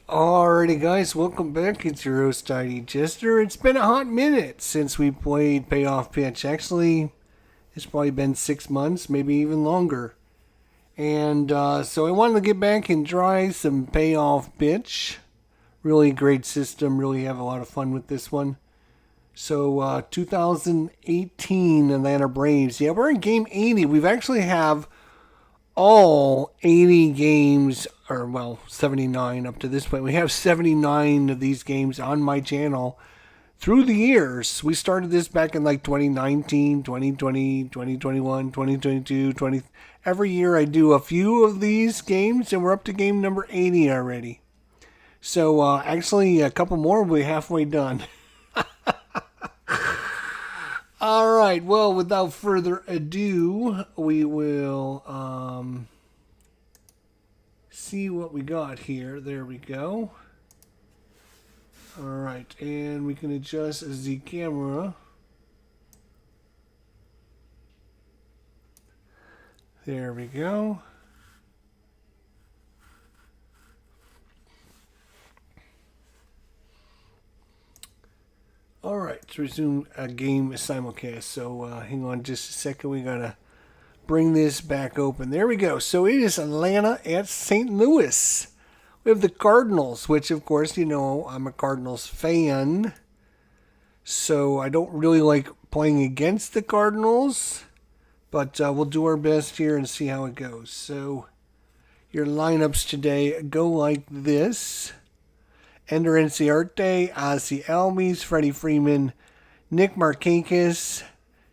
Alrighty, guys, welcome back. It's your host, ID Jester. It's been a hot minute since we played Payoff Pitch. Actually, it's probably been 6 months, maybe even longer. And so I wanted to get back and try some Payoff Pitch. Really great system. Really have a lot of fun with this one. So 2018 Atlanta Braves. Yeah, we're in Game 80. We've actually have all 80 games, or well, 79 up to this point. We have 79 of these games on my channel through the years. We started this back in like 2019, 2020, 2021, 2022, 20. Every year I do a few of these games, and we're up to game number 80 already. So actually, a couple more will be halfway done. All right. Well, without further ado, we will see what we got here. There we go. All right, and we can adjust the camera. There we go. All right, let's resume a game simulcast. So hang on just a second. We got to bring this back open. There we go. So it is Atlanta at St. Louis. We have the Cardinals, which, of course, you know, I'm a Cardinals fan. So I don't really like playing against the Cardinals. But we'll do our best here and see how it goes. So your lineups today go like this. Ender Inciarte, Ozzie Albies, Freddie Freeman, Nick Markakis,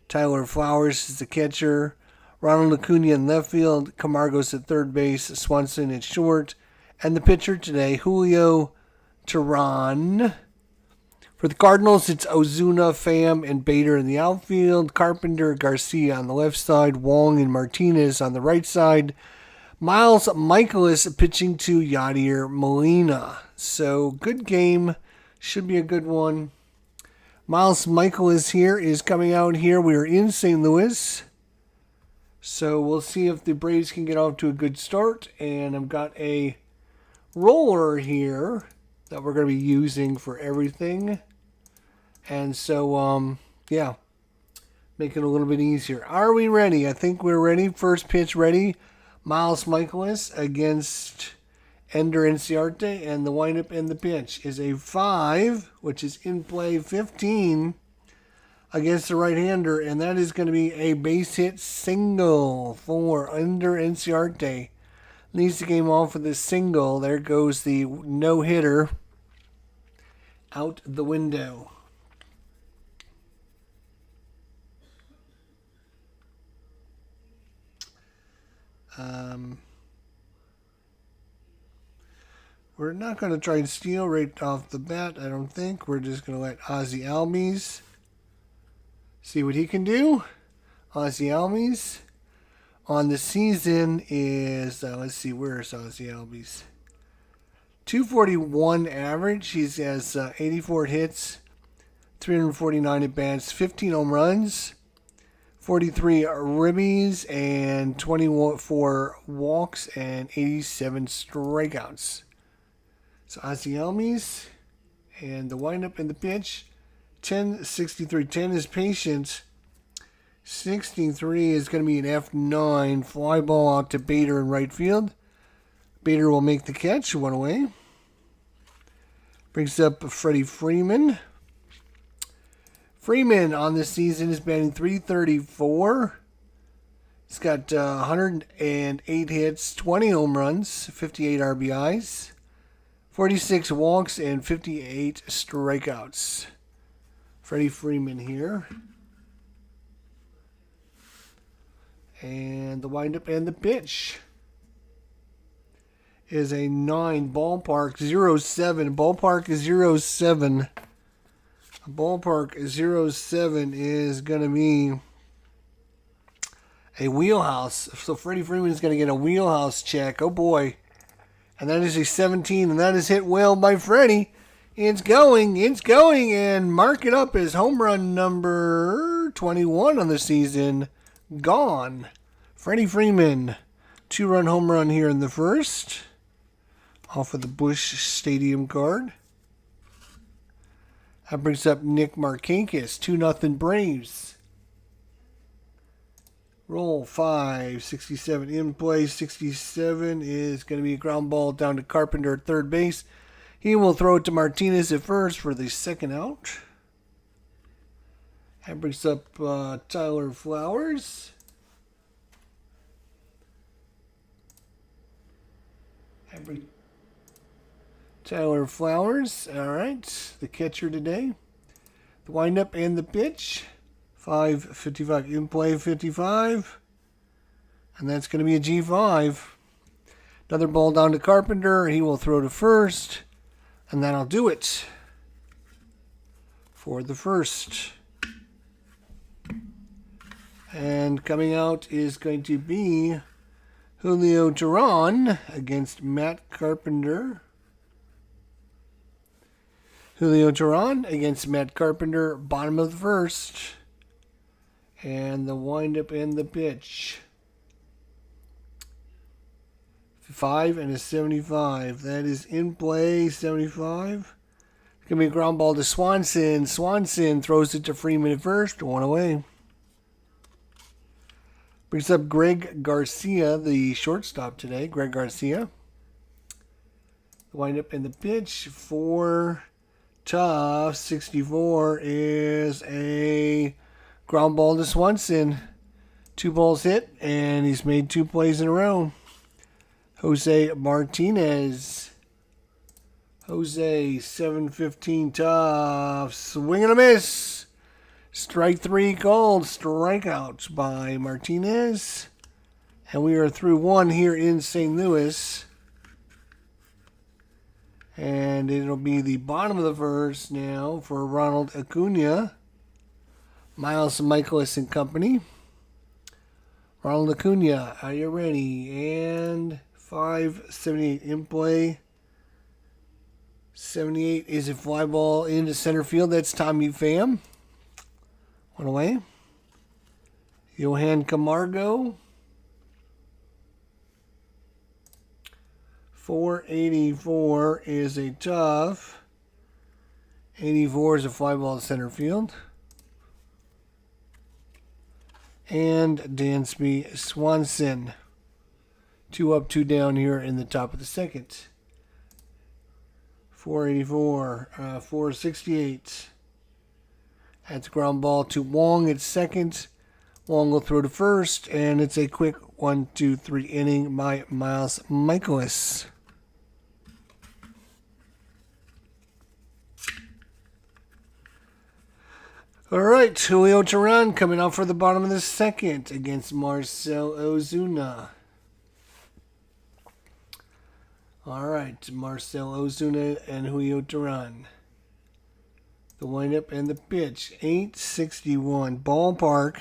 Tyler Flowers is the catcher, Ronald Acuna in left field, Camargos at third base, Swanson at short, and the pitcher today, Julio Teheran. For the Cardinals, it's Ozuna, Pham, and Bader in the outfield, Carpenter, Garcia on the left side, Wong and Martinez on the right side, Miles Michaelis pitching to Yadier Molina. So, good game. Should be a good one. Miles Michaelis here is coming out here. We are in St. Louis. So, we'll see if the Braves can get off to a good start. And I've got a roller here that we're going to be using for everything. And so, yeah, make it a little bit easier. Are we ready? I think we're ready. First pitch ready. Miles Michaelis against Ender Inciarte, and the windup and the pitch is a 5, which is in play 15 against the right-hander, and that is going to be a base hit single for Ender Inciarte. Leads the game off with a single. There goes the no-hitter out the window. We're not going to try and steal right off the bat, I don't think. We're just going to let Ozzie Albies see what he can do. Ozzie Albies on the season is, let's see, where's Ozzie Albies? 241 average. He has 84 hits, 349 at bats, 15 home runs, 43 ribbies, and 24 walks, and 87 strikeouts. So Ozzie Albies, and the windup and the pitch, 10-63. 10 is patient. 63 is going to be an F9. Fly ball out to Bader in right field. Bader will make the catch. One away. Brings up Freddie Freeman. Freeman on this season is batting .334. He's got 108 hits, 20 home runs, 58 RBIs, 46 walks, and 58 strikeouts. Freddie Freeman here. And the windup and the pitch is a 9. Ballpark 07. Ballpark 07. Ballpark 07 is going to be a wheelhouse. So Freddie Freeman is going to get a wheelhouse check. Oh boy. And that is a 17, and that is hit well by Freddie. It's going, and mark it up as home run number 21 on the season. Gone. Freddie Freeman, 2-run home run here in the first. off of the Busch Stadium card. That brings up Nick Markakis, 2-0 Braves. Roll 5, 67 in play. 67 is going to be a ground ball down to Carpenter at third base. He will throw it to Martinez at first for the second out. That brings up Tyler Flowers. Tyler Flowers, all right, the catcher today. The windup and the pitch. 5:55 in play, 55. And that's going to be a G5. Another ball down to Carpenter. He will throw to first. And that'll do it for the first. And coming out is going to be Julio Teheran against Matt Carpenter. Julio Teheran against Matt Carpenter, bottom of the first. And the windup and the pitch. 5 and a 75. That is in play, 75. It's going to be a ground ball to Swanson. Swanson throws it to Freeman at first. One away. Brings up Greg Garcia, the shortstop today. Greg Garcia. The windup and the pitch for Tough. 64 is a ground ball to Swanson. 2 balls hit, and he's made 2 plays in a row. Jose Martinez. Jose, 7-15 Tough. Swing and a miss. Strike 3 called. Strikeout by Martinez. And we are through 1 here in St. Louis. And it'll be the bottom of the first now for Ronald Acuna. Miles Michaelis and company. Ronald Acuna, are you ready? And 5:78 in play. 78 is a fly ball into center field. That's Tommy Pham. One away. Johan Camargo. 484 is a Tough. 84 is a fly ball to center field. And Dansby Swanson. 2 up, 2 down here in the top of the second. 484, 468. That's ground ball to Wong at second. Wong will throw to first, and it's a quick 1-2-3 inning by Miles Michaelis. All right, Julio Teheran coming out for the bottom of the second against Marcell Ozuna. All right, Marcell Ozuna and Julio Teheran. The windup and the pitch, 861. Ballpark,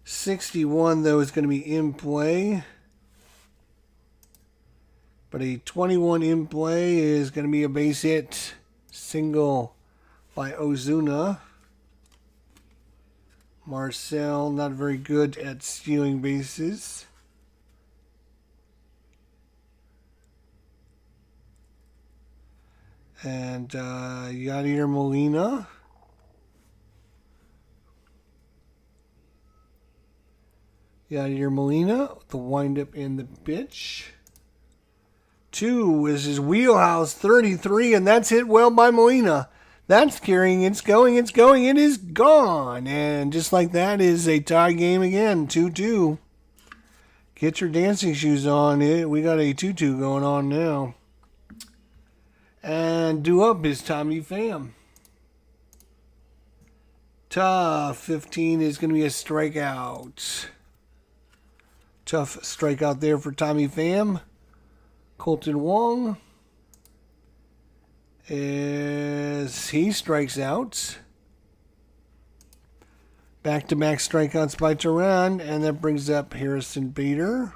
61, though, is going to be in play. But a 21 in play is going to be a base hit. Single by Ozuna. Marcell, not very good at stealing bases. And Yadier Molina. Yadier Molina, the windup and the pitch. 2 is his wheelhouse, 33, and that's hit well by Molina. That's carrying, it's going, it is gone. And just like that is a tie game again, 2-2. Get your dancing shoes on. We got a 2-2 going on now. And due up is Tommy Pham. Tough, 15 is going to be a strikeout. Tough strikeout there for Tommy Pham. Colton Wong, as he strikes out. Back-to-back strikeouts by Teheran, and that brings up Harrison Bader.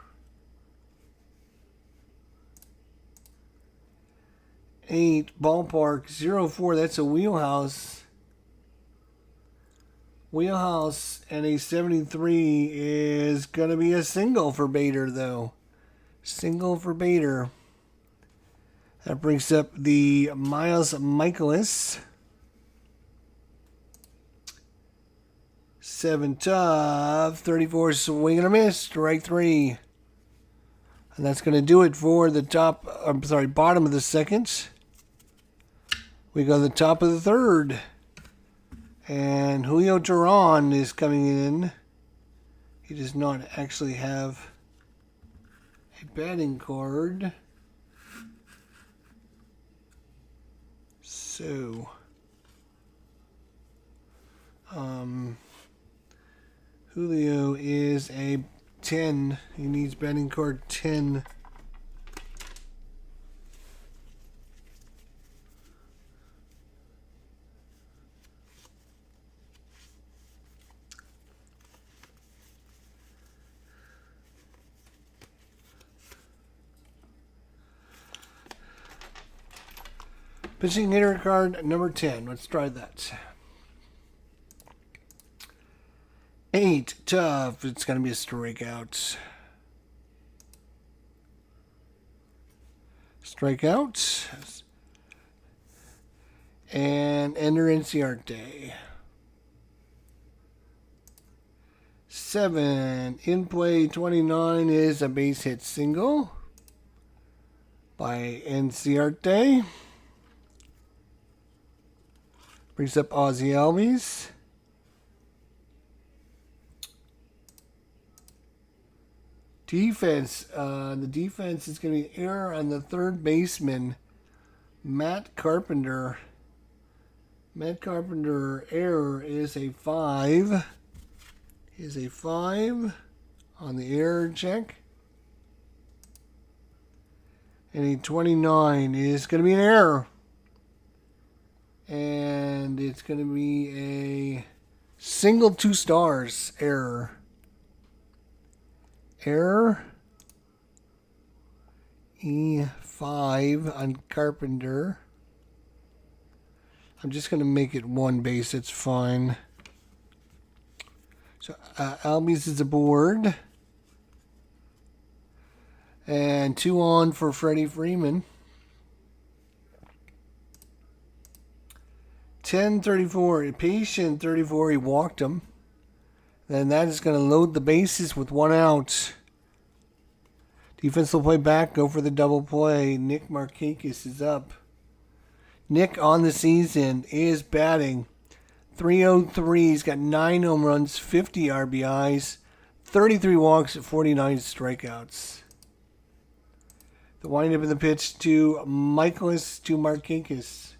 8, ballpark, 0-4, that's a wheelhouse. Wheelhouse, and a 73 is going to be a single for Bader, though. Single for Bader. That brings up the Miles Michaelis. 7 tough, 34 swing and a miss, strike 3. And that's going to do it for the bottom of the second. We go to the top of the third. And Julio Duran is coming in. He does not actually have a batting card. So, Julio is a 10. He needs batting card 10. Pitching hitter card number 10. Let's try that. 8 tough. It's going to be a strikeout. Strikeout. And enter Inciarte. 7 in play. 29 is a base hit single by Inciarte. Brings up Ozzie Albies. Defense. The defense is going to be error on the third baseman, Matt Carpenter. Matt Carpenter error is a 5. Is a 5 on the error check. And a 29 is going to be an error. And it's going to be a single 2 stars error. Error. E5 on Carpenter. I'm just going to make it 1 base. It's fine. So Albies is aboard. And 2 on for Freddie Freeman. 10-34, patient 34, he walked him. Then that is going to load the bases with 1 out. Defense will play back, go for the double play. Nick Markakis is up. Nick on the season is batting .303. He's got 9 home runs, 50 RBIs, 33 walks, 49 strikeouts. The windup in the pitch to Michaelis to Markakis.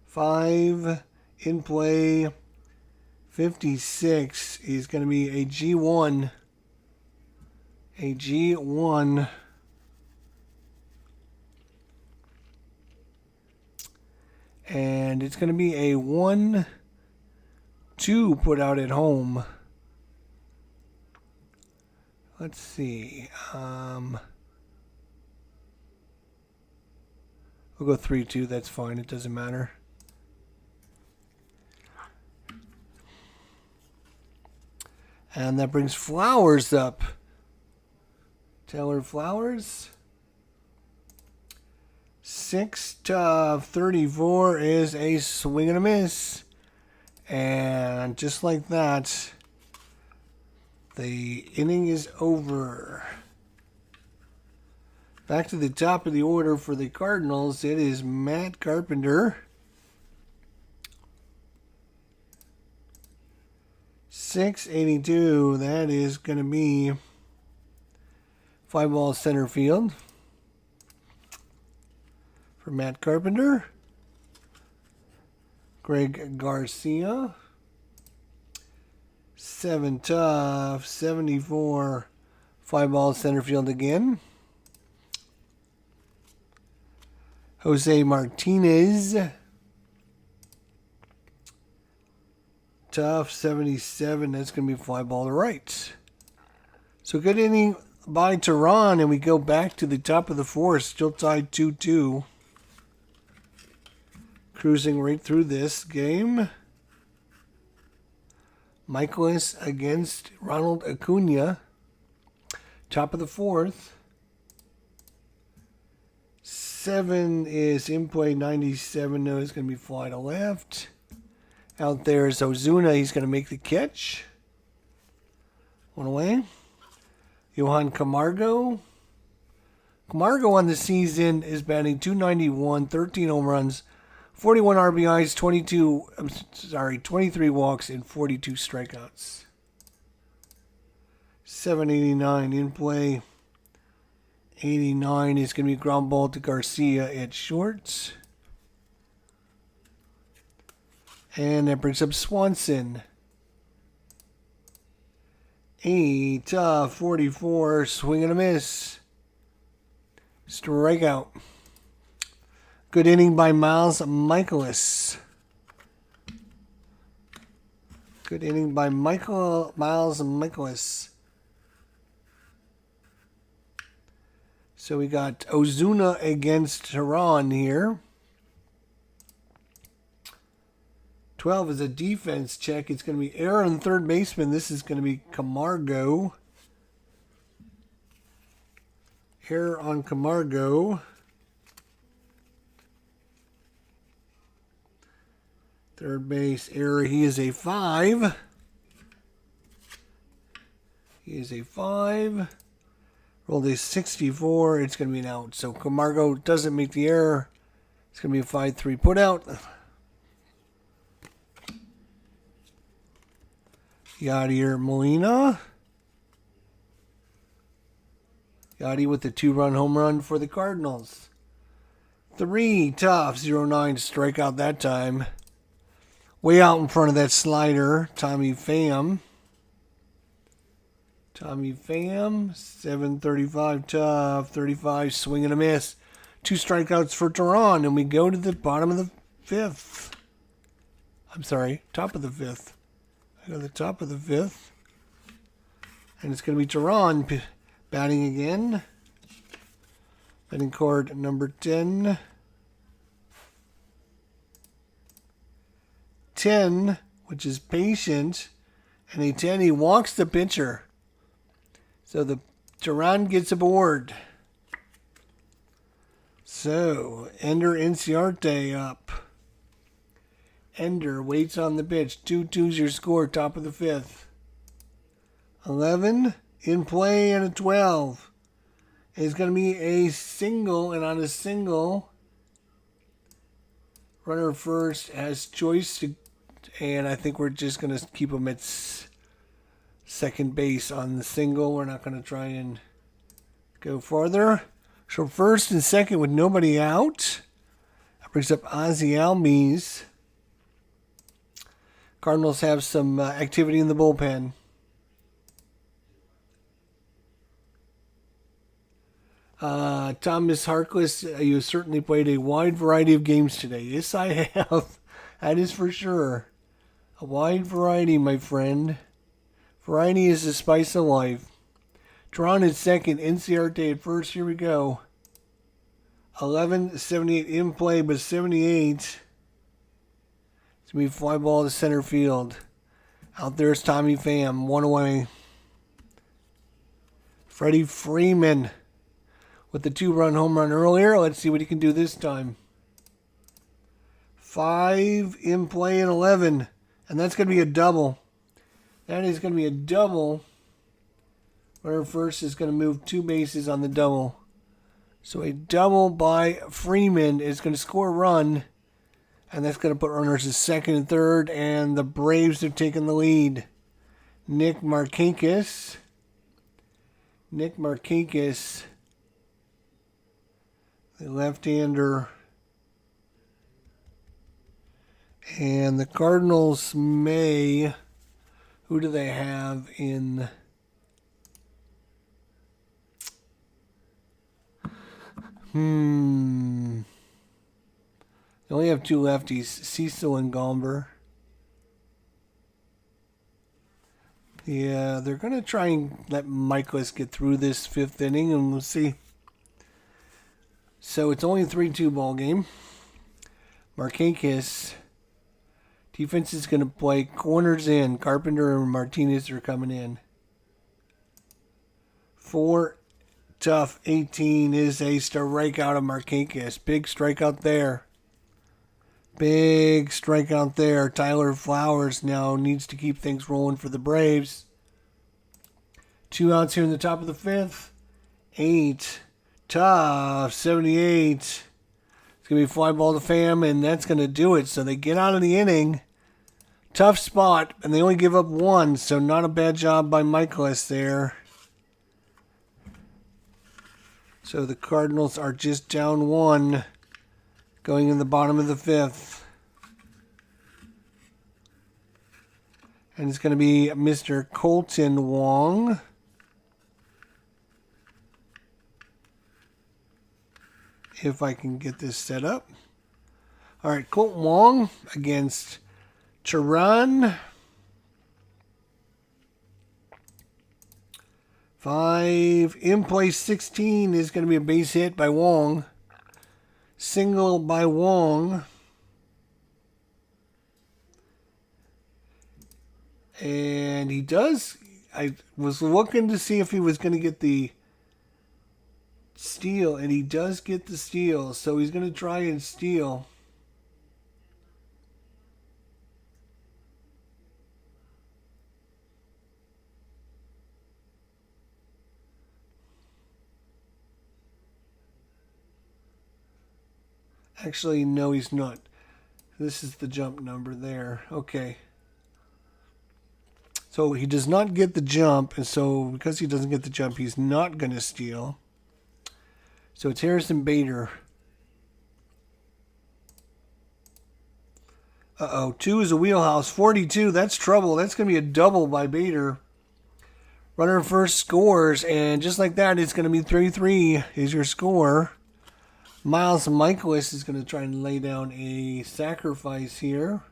5 in play. 56 is going to be a G1. A G1. And it's going to be a 1-2 put out at home. Let's see. We'll go 3-2. That's fine. It doesn't matter. And that brings Flowers up. Taylor Flowers. 6-34 is a swing and a miss. And just like that, the inning is over. Back to the top of the order for the Cardinals. It is Matt Carpenter. 682. That is going to be 5-ball center field for Matt Carpenter. Greg Garcia. 7 tough. 74. 5-ball center field again. Jose Martinez. Tough, 77. That's going to be 5-ball to right. So good inning by Tehran, and we go back to the top of the fourth. Still tied 2-2. Cruising right through this game. Michaelis against Ronald Acuna. Top of the fourth. 7 is in play. 97, no, is going to be fly to left. Out there is Ozuna. He's going to make the catch. One away. Johan Camargo. Camargo on the season is batting .291, 13 home runs, 41 RBIs, 23 walks, and 42 strikeouts. 789 in play. 89 is going to be ground ball to Garcia at short. And that brings up Swanson. 44, swing and a miss. Strikeout. Good inning by Miles Michaelis. Good inning by Miles Michaelis. So we got Ozuna against Tehran here. 12 is a defense check. It's going to be error on third baseman. This is going to be Camargo. Error on Camargo. Third base error. He is a 5. He is a 5. Rolled a 64. It's going to be an out. So Camargo doesn't make the error. It's going to be a 5-3 put out. Yadier Molina. Yadi with the 2-run home run for the Cardinals. 3 tough, 0-9 strikeout that time. Way out in front of that slider, Tommy Pham. 735 tough, 35 swing and a miss. 2 strikeouts for Tehran, and we go to the bottom of the 5th. I'm sorry, top of the 5th. I go to the top of the 5th. And it's going to be Tehran batting again. Batting card number 10. 10, which is patient. And a 10, he walks the pitcher. So the Tehran gets aboard. So, Ender Inciarte up. Ender waits on the pitch. 2-2's your score, top of the 5th. 11 in play and a 12. It's going to be a single, and on a single, runner first has choice, and I think we're just going to keep him at second base on the single. We're not going to try and go farther. So first and second with nobody out. That brings up Ozzy Albies. Cardinals have some activity in the bullpen. Thomas Harkless, you certainly played a wide variety of games today. Yes, I have. That is for sure. A wide variety, my friend. Variety is the spice of life. Tehran at second, Inciarte at first. Here we go. 11-78 in play, but 78. It's going to be fly ball to center field. Out there's Tommy Pham, 1 away. Freddie Freeman with the 2-run home run earlier. Let's see what he can do this time. 5 in play and 11. And that's going to be a double. That is going to be a double. Runner first is going to move 2 bases on the double. So a double by Freeman is going to score a run. And that's going to put runners at second and third. And the Braves have taken the lead. Nick Markakis. The left-hander. And the Cardinals may... Who do they have in... They only have 2 lefties, Cecil and Gomber. Yeah, they're going to try and let Michaelis get through this 5th inning, and we'll see. So it's only a 3-2 ball game. Markakis. Defense is going to play corners in. Carpenter and Martinez are coming in. 4 Tough 18 is a strikeout of Markakis. Big strikeout there. Big strikeout there. Tyler Flowers now needs to keep things rolling for the Braves. 2 outs here in the top of the 5th. 8. Tough 78. It's going to be fly ball to Pham, and that's going to do it. So they get out of the inning. Tough spot, and they only give up 1, so not a bad job by Michaelis there. So the Cardinals are just down 1 going in the bottom of the 5th. And it's going to be Mr. Colton Wong. If I can get this set up. All right, Colton Wong against Turan. 5. In play 16 is going to be a base hit by Wong. Single by Wong. And he does. I was looking to see if he was going to get the steal, and he does get the steal. So he's going to try and steal. Actually, no, he's not. This is the jump number there. Okay. So he does not get the jump, and so because he doesn't get the jump, he's not going to steal. So it's Harrison Bader. Uh-oh, 2 is a wheelhouse. 42, that's trouble. That's going to be a double by Bader. Runner first scores, and just like that, it's going to be 3-3 is your score. Miles Michaelis is going to try and lay down a sacrifice here.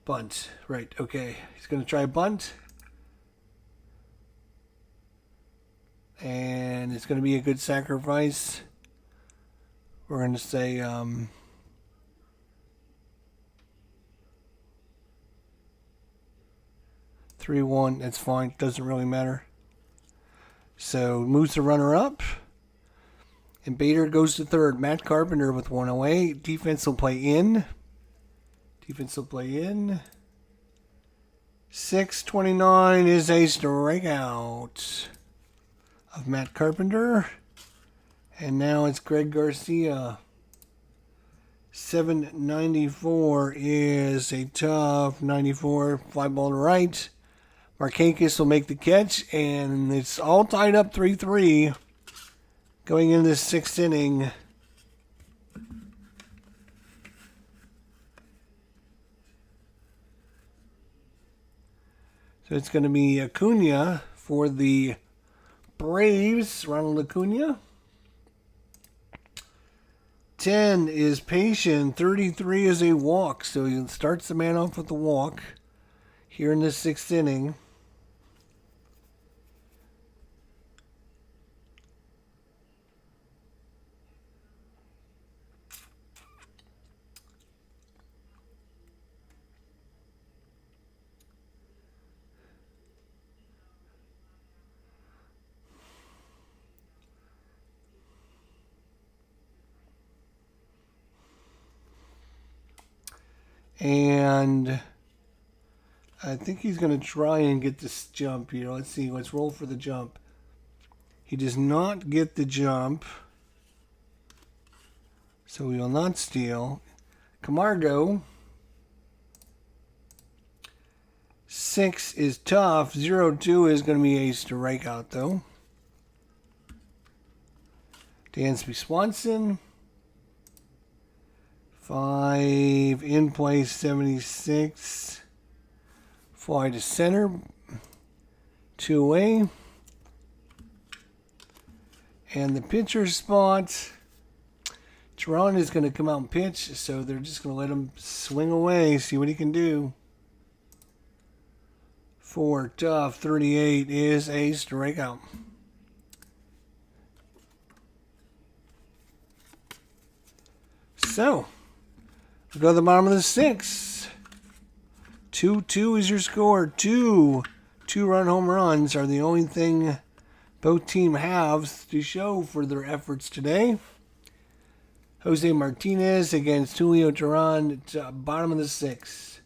Bunt. Right, okay. He's going to try a bunt. And it's going to be a good sacrifice. We're going to say 3-1. That's fine. Doesn't really matter. So moves the runner up. And Bader goes to third. Matt Carpenter with 1 away. Defense will play in. 6:29 is a strikeout of Matt Carpenter. And now it's Greg Garcia. 794 is a tough 94. Fly ball to right. Markakis will make the catch. And it's all tied up 3-3 going into the 6th inning. So it's going to be Acuna for the Braves. Ronald Acuna. 10 is patient. 33 is a walk. So he starts the man off with a walk here in the 6th inning. And I think he's going to try and get this jump here. Let's see. Let's roll for the jump. He does not get the jump. So he will not steal. Camargo. 6 is tough. 0-2 is going to be a strikeout, though. Dansby Swanson. 5 in play 76. Fly to center. 2 away. And the pitcher spot. Toronto is going to come out and pitch, so they're just going to let him swing away, see what he can do. 4 tough 38 is a strikeout. So, we go to the bottom of the 6. 2-2 is your score. Two-run home runs are the only thing both teams have to show for their efforts today. Jose Martinez against Julio Duran, bottom of the 6.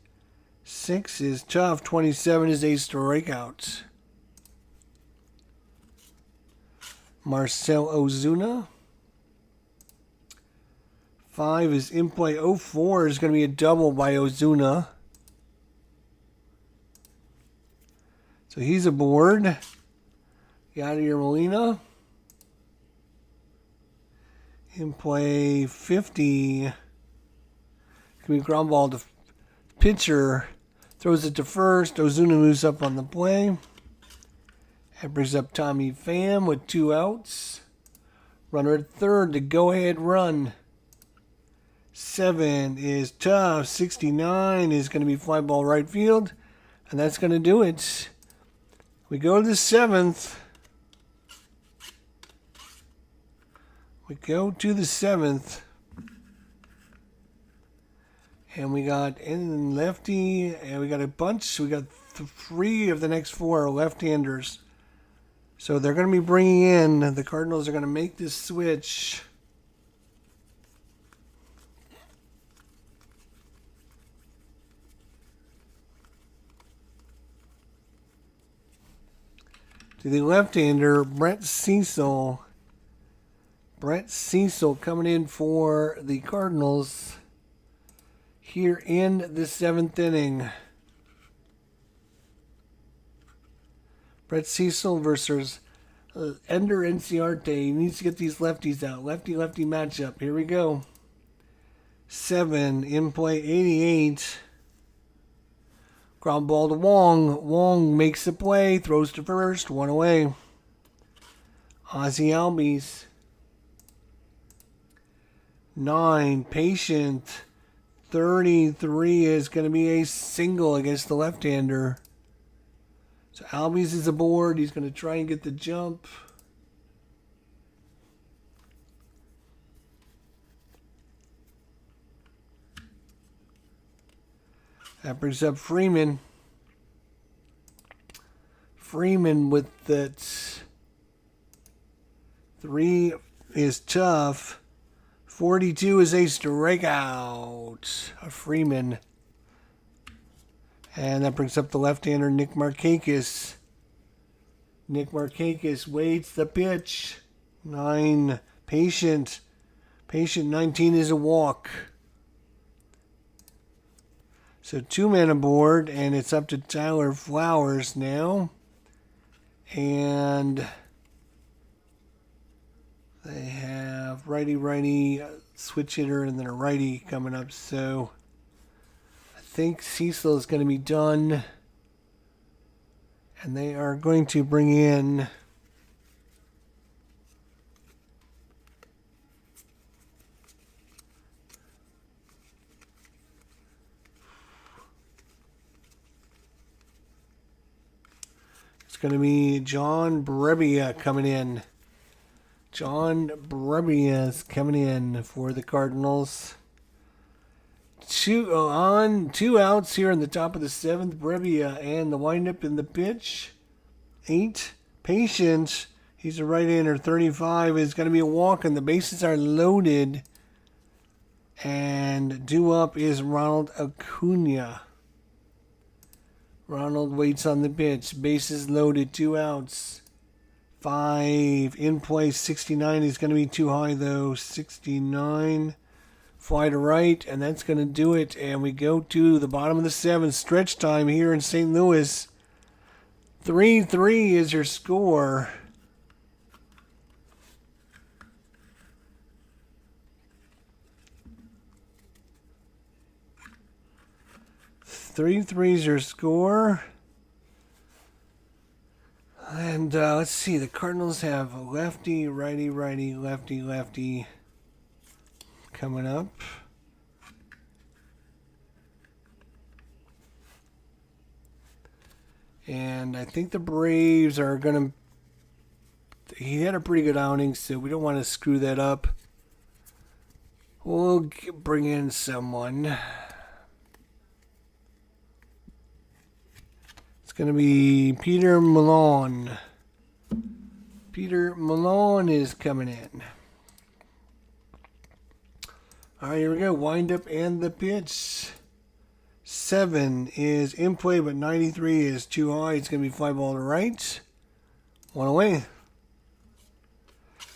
6 is tough. 27 is a strikeout. Marcell Ozuna. 5 is in play. 04 is going to be a double by Ozuna. So he's aboard. Yadier Molina. In play 50. Can be ground ball to pitcher. Throws it to first. Ozuna moves up on the play. That brings up Tommy Pham with 2 outs. Runner at third. The go-ahead run. 7 is tough. 69 is going to be fly ball right field. And that's going to do it. We go to the 7th. We go to the 7th. And we got in lefty, and we got a bunch. We got 3 of the next 4 are left-handers. So they're going to be bringing in, the Cardinals are going to make this switch. To the left-hander, Brett Cecil. Brett Cecil coming in for the Cardinals here in the 7th inning. Brett Cecil versus Ender Enciarte. He needs to get these lefties out. Lefty-lefty matchup. Here we go. 7 in play 88. Ground ball to Wong. Wong makes the play. Throws to first. 1 away. Ozzie Albies. 9, patient. 33 is going to be a single against the left-hander. So Albies is aboard. He's going to try and get the jump. That brings up Freeman. Freeman with that 3 is tough. 42 is a strikeout. Freeman. And that brings up the left-hander, Nick Markakis. Nick Markakis waits the pitch. 9, patient. Patient 19 is a walk. So 2 men aboard, and it's up to Tyler Flowers now. And they have righty, switch hitter, and then a righty coming up. So I think Cecil is going to be done. And they are going to bring in it's going to be John Brebbia coming in. John Brebbia is coming in for the Cardinals. 2 outs here in the top of the 7th. Brebbia and the windup in the pitch. 8, patient. He's a right-hander. 35 is going to be a walk, and the bases are loaded. And due up is Ronald Acuna. Ronald waits on the pitch. Bases loaded. 2 outs. 5 in play. 69 is going to be too high, though. 69. Fly to right, and that's going to do it. And we go to the bottom of the 7th. Stretch time here in St. Louis. 3-3 is your score. Is your score. And let's see. The Cardinals have lefty, righty, lefty, lefty coming up. And I think the Braves are going to... He had a pretty good outing, so we don't want to screw that up. We'll bring in someone. It's going to be Peter Malone. Peter Malone is coming in. All right, here we go. Wind up and the pitch. 7 is in play, but 93 is too high. It's going to be fly ball to right. 1 away.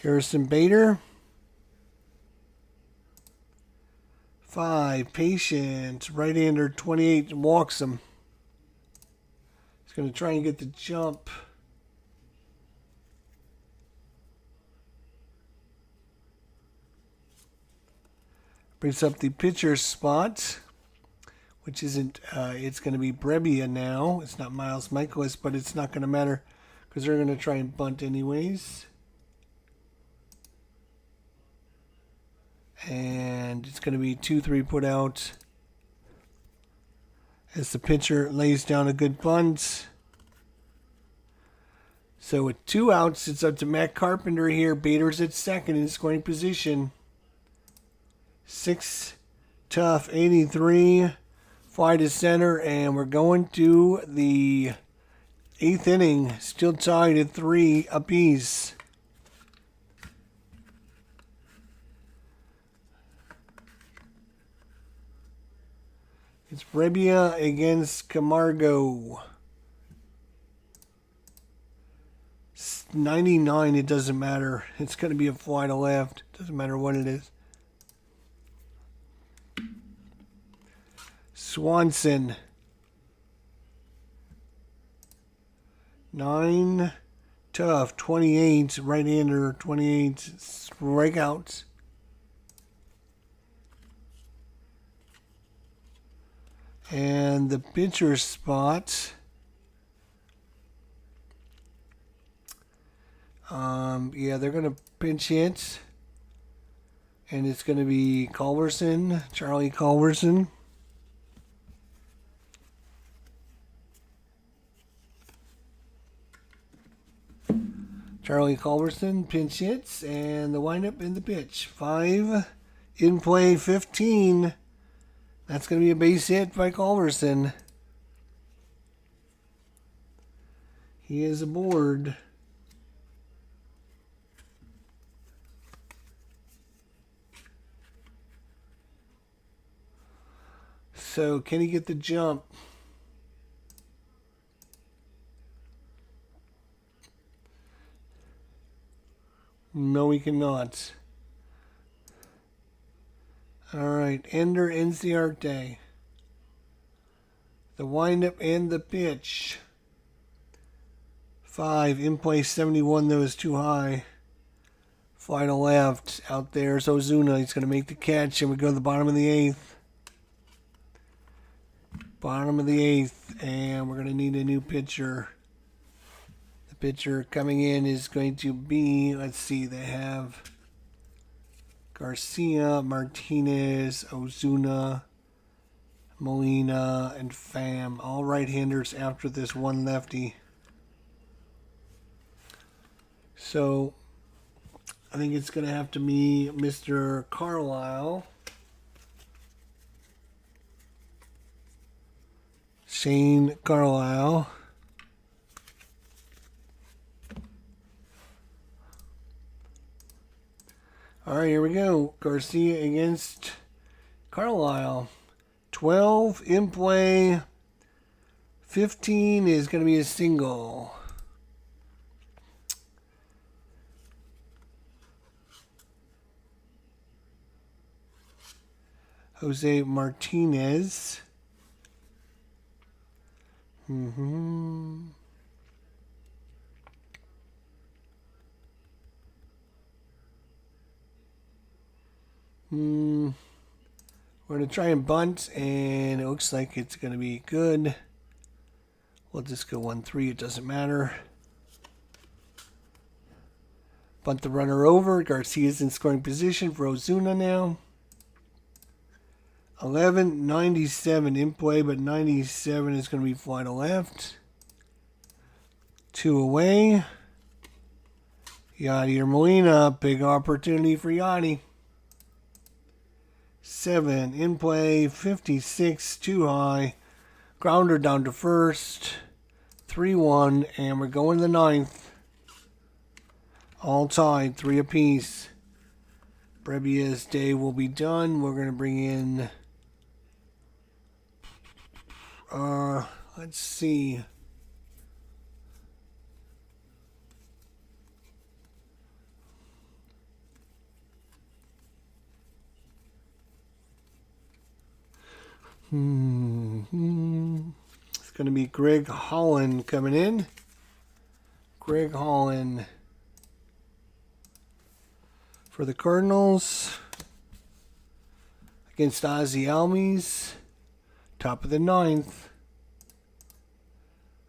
Harrison Bader. 5, Patience. Right-hander, 28, walks him. He's going to try and get the jump. Brings up the pitcher spot, which isn't, it's going to be Brebbia now. It's not Miles Michaelis, but it's not going to matter because they're going to try and bunt anyways. And it's going to be 2-3 put out as the pitcher lays down a good bunt. So with 2 outs, it's up to Matt Carpenter here. Bader's at second in scoring position. 6, tough, 83, fly to center, and we're going to the 8th inning. Still tied at 3 apiece. It's Brebbia against Camargo. 99, it doesn't matter. It's going to be a fly to left. Doesn't matter what it is. Swanson. 9, tough, 28, right-hander, 28, strikeouts. And the pitcher spot, yeah, they're going to pinch hit. And it's going to be Culverson, Charlie Culverson. Charlie Culverson pinch hits, and the windup in the pitch. 5, in play, 15. That's going to be a base hit by Culverson. He is aboard. So, can he get the jump? No, he cannot. All right, Ender Enciarte. The windup and the pitch. 5, in play 71, though, is too high. Fly to left. Out there's Ozuna. He's going to make the catch, and we go to the bottom of the 8th. Bottom of the 8th, and we're going to need a new pitcher. The pitcher coming in is going to be, let's see, they have Garcia, Martinez, Ozuna, Molina, and Pham. All right-handers after this one lefty. So, I think it's going to have to be Mr. Carlisle. Shane Carlisle. All right, here we go. Garcia against Carlisle. 12 in play. 15 is going to be a single. Jose Martinez. We're going to try and bunt, and it looks like it's going to be good. We'll just go 1-3. It doesn't matter. Bunt the runner over. Garcia's in scoring position for Ozuna now. 11-97 in play, but 97 is going to be fly to left. 2 away. Yadier Molina, big opportunity for Yadi. 57 in play, 56 too high. Grounder down to first, 3-1, and we're going to the ninth. All tied, 3 apiece. Brebia's day will be done. We're going to bring in, let's see. It's going to be Greg Holland coming in. Greg Holland for the Cardinals against Ozzie Almies. Top of the ninth.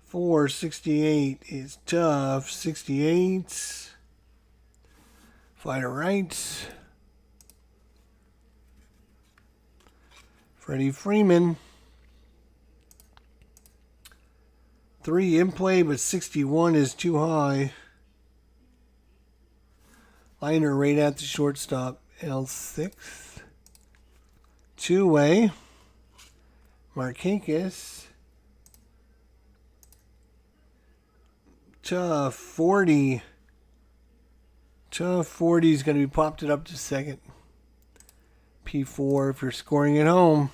468 is tough. 68. Fly to right. Freddie Freeman. 3 in play, but 61 is too high. Liner right at the shortstop. L6. 2-way. Marquez. Tough 40. Tough 40 is going to be popped it up to second. P4 if you're scoring at home.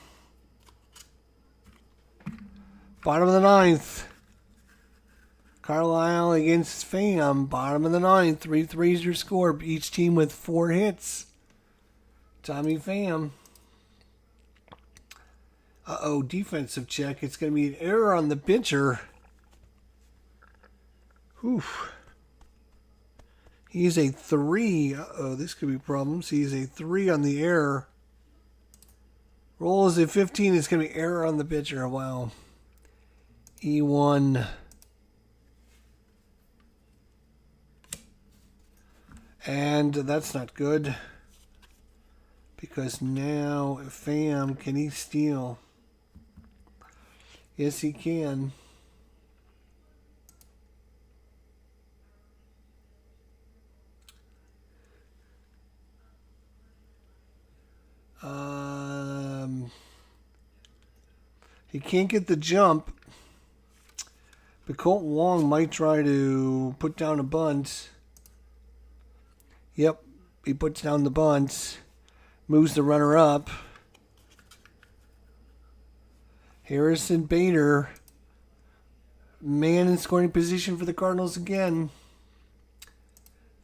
Bottom of the ninth. Carlisle against Pham. Bottom of the ninth. 3-3 is your score. Each team with 4 hits. Tommy Pham. Uh-oh, defensive check. It's going to be an error on the pitcher. Whew. He's a 3. Uh-oh, this could be problems. He's a 3 on the error. Roll is a 15. It's going to be error on the pitcher. Wow. E1. And that's not good. Because now, Pham, can he steal? Yes, he can. He can't get the jump. But Colt Wong might try to put down a bunt. Yep, he puts down the bunt. Moves the runner up. Harrison Bader. Man in scoring position for the Cardinals again.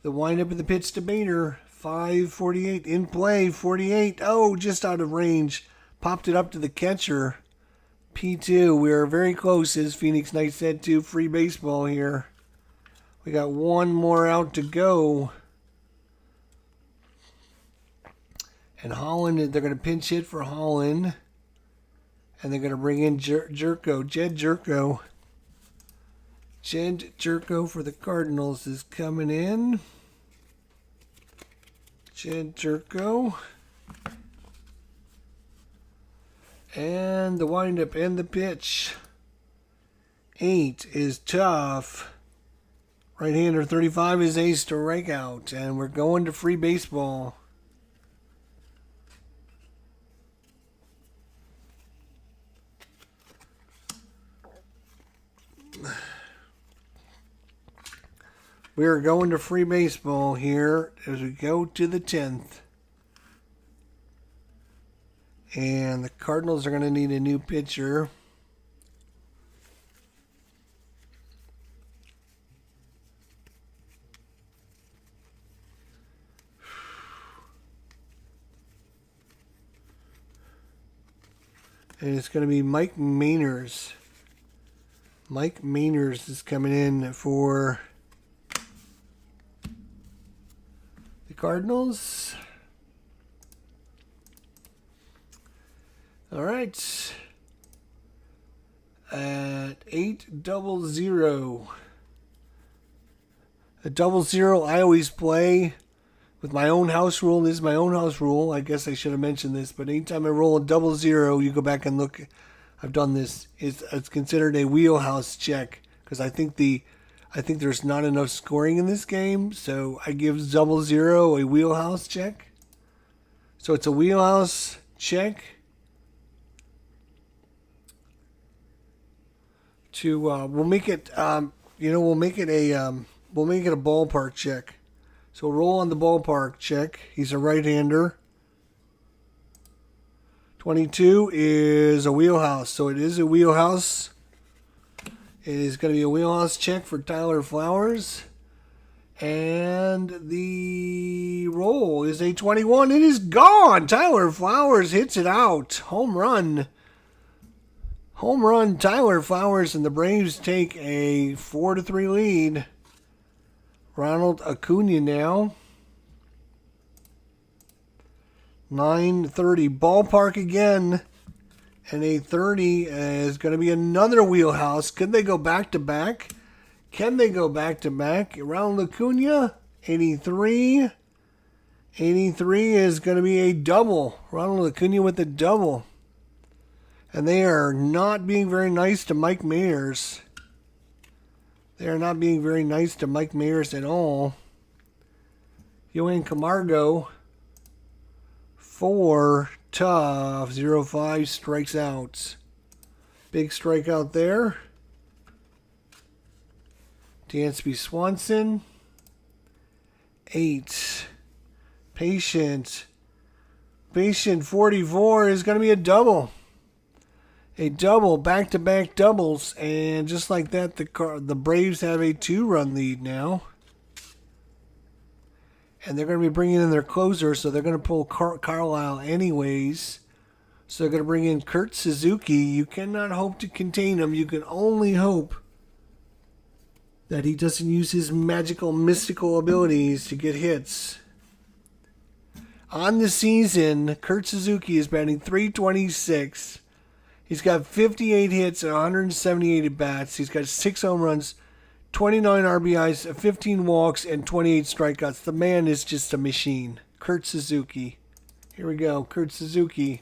The windup of the pitch to Bader. 5:48 in play. 48. Oh, just out of range. Popped it up to the catcher. P2. We are very close, as Phoenix Knights said, to free baseball here. We got one more out to go. And Holland, they're going to pinch hit for Holland. And they're going to bring in Jerko. Jed Jerko. Jed Jerko for the Cardinals is coming in. Jed Jerko. And the windup and the pitch. 8 is tough. Right-hander 35 is a strikeout. And we're going to free baseball. We are going to free baseball here as we go to the 10th. And the Cardinals are going to need a new pitcher. And it's going to be Mike Mainers. Mike Mainers is coming in for the Cardinals. All right. At 8-0. A 0-0 I always play with my own house rule. This is my own house rule. I guess I should have mentioned this, but anytime I roll a 0-0, you go back and look. I've done this. It's considered a wheelhouse check because I think there's not enough scoring in this game, so I give 0-0 a wheelhouse check. So it's a wheelhouse check. We'll make it we'll make it a ballpark check. So roll on the ballpark check. He's a right-hander. 22 is a wheelhouse, so it is a wheelhouse. It is going to be a wheelhouse check for Tyler Flowers. And the roll is a 21. It is gone. Tyler Flowers hits it out. Home run. Home run, Tyler Flowers, and the Braves take a 4-3 lead. Ronald Acuna now. 9:30 ballpark again. And a 30 is going to be another wheelhouse. Could they go back to back? Can they go back to back? Ronald Acuna, 83. 83 is going to be a double. Ronald Acuna with a double. And they are not being very nice to Mike Mayers. They are not being very nice to Mike Mayers at all. Yohan Camargo, 4 tough, 0-5 strikes out. Big strikeout there. Dansby Swanson, 8. Patient 44 is going to be a double. A double, back-to-back doubles, and just like that, the Braves have a 2-run lead now. And they're going to be bringing in their closer, so they're going to pull Carlisle anyways. So they're going to bring in Kurt Suzuki. You cannot hope to contain him. You can only hope that he doesn't use his magical, mystical abilities to get hits. On the season, Kurt Suzuki is batting .326. He's got 58 hits and 178 at-bats. He's got 6 home runs, 29 RBIs, 15 walks, and 28 strikeouts. The man is just a machine. Kurt Suzuki. Here we go. Kurt Suzuki.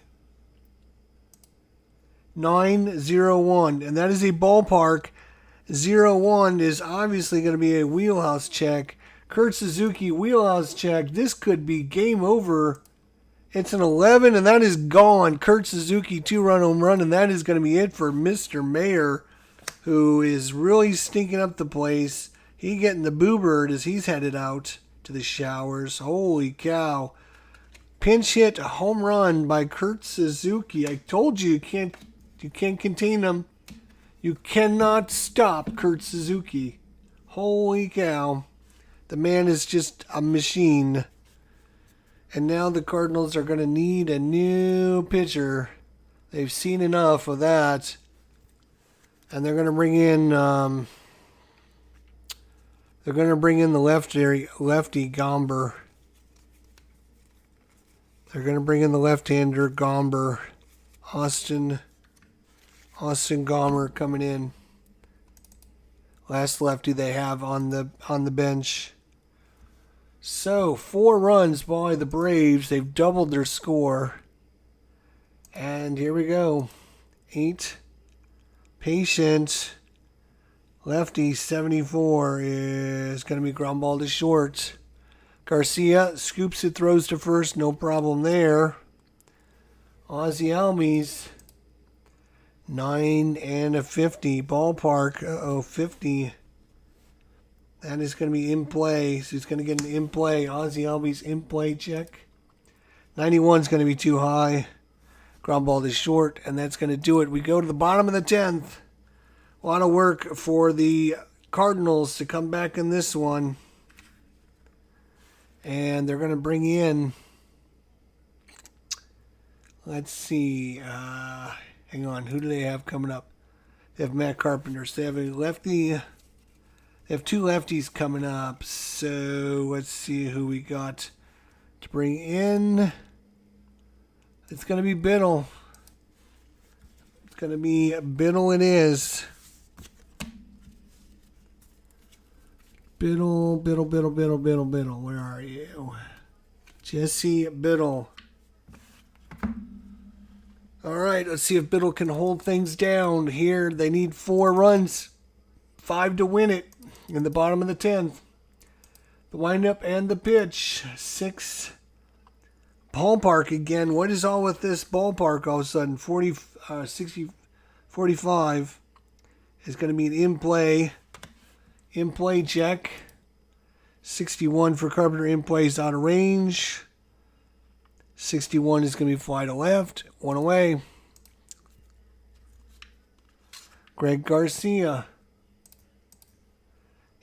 9-0-1. And that is a ballpark. 0-1 is obviously going to be a wheelhouse check. Kurt Suzuki, wheelhouse check. This could be game over. It's an 11, and that is gone. Kurt Suzuki, 2-run home run, and that is going to be it for Mr. Mayer, who is really stinking up the place. He getting the boo bird as he's headed out to the showers. Holy cow. Pinch hit, a home run by Kurt Suzuki. I told you you can't contain him. You cannot stop Kurt Suzuki. Holy cow. The man is just a machine. And now the Cardinals are going to need a new pitcher. They've seen enough of that. And they're going to bring in the lefty Gomber. They're going to bring in the left-hander Gomber. Austin Gomber coming in. Last lefty they have on the bench. So, 4 runs by the Braves. They've doubled their score. And here we go. 8. Patient. Lefty, 74, is going to be ground ball to short. Garcia scoops it, throws to first. No problem there. Ozzie Albies. 9 and a 50. Ballpark. 50. That is going to be in play. So he's going to get an in play. Ozzie Albies in play check. 91 is going to be too high. Ground ball to short, and that's going to do it. We go to the bottom of the 10th. A lot of work for the Cardinals to come back in this one. And they're going to bring in, let's see, hang on, who do they have coming up? They have Matt Carpenter. So they have a lefty. They have 2 lefties coming up. So let's see who we got to bring in. It's going to be Biddle. It's going to be Biddle it is. Biddle. Where are you? Jesse Biddle. All right, let's see if Biddle can hold things down here. They need 4 runs. 5 to win it in the bottom of the 10th. The windup and the pitch. 6. ballpark again. What is all with this ballpark all of a sudden? 60, 45 is going to be an in-play check. 61 for Carpenter, in-play is out of range. 61 is going to be fly to left. One away. Greg Garcia.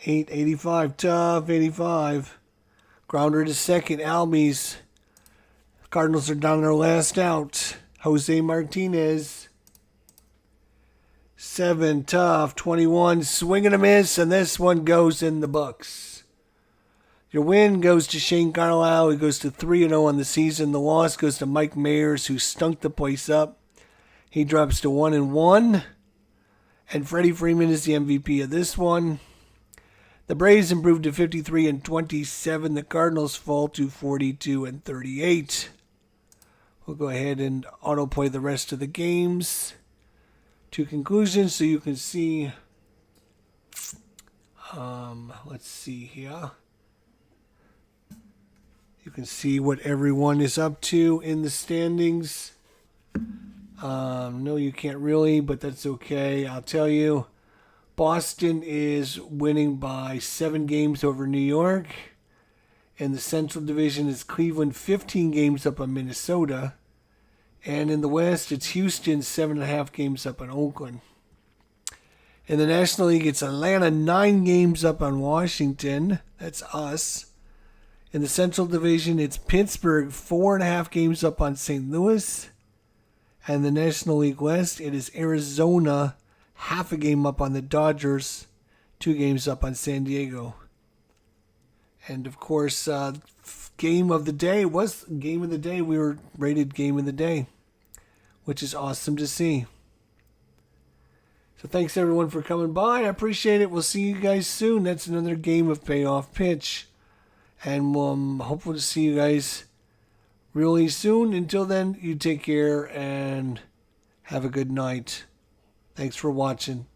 885, tough, 85. Grounder to second, Albies. Cardinals are down their last out. Jose Martinez. 7, tough, 21, swing and a miss, and this one goes in the books. Your win goes to Shane Carlisle, who goes to 3-0 on the season. The loss goes to Mike Mayers, who stunk the place up. He drops to 1-1. And Freddie Freeman is the MVP of this one. The Braves improved to 53-27. The Cardinals fall to 42-38. We'll go ahead and autoplay the rest of the games to conclusion so you can see. Let's see here. You can see what everyone is up to in the standings. No, you can't really, but that's okay. I'll tell you. Boston is winning by 7 games over New York. In the Central Division, it's Cleveland 15 games up on Minnesota. And in the West, it's Houston 7.5 games up on Oakland. In the National League, it's Atlanta 9 games up on Washington. That's us. In the Central Division, it's Pittsburgh 4.5 games up on St. Louis. And the National League West, it is Arizona half a game up on the Dodgers, 2 games up on San Diego. And of course, game of the day was game of the day. We were rated game of the day, which is awesome to see. So thanks everyone for coming by. I appreciate it. We'll see you guys soon. That's another game of Payoff Pitch. And I'm hopeful to see you guys really soon. Until then, you take care and have a good night. Thanks for watching.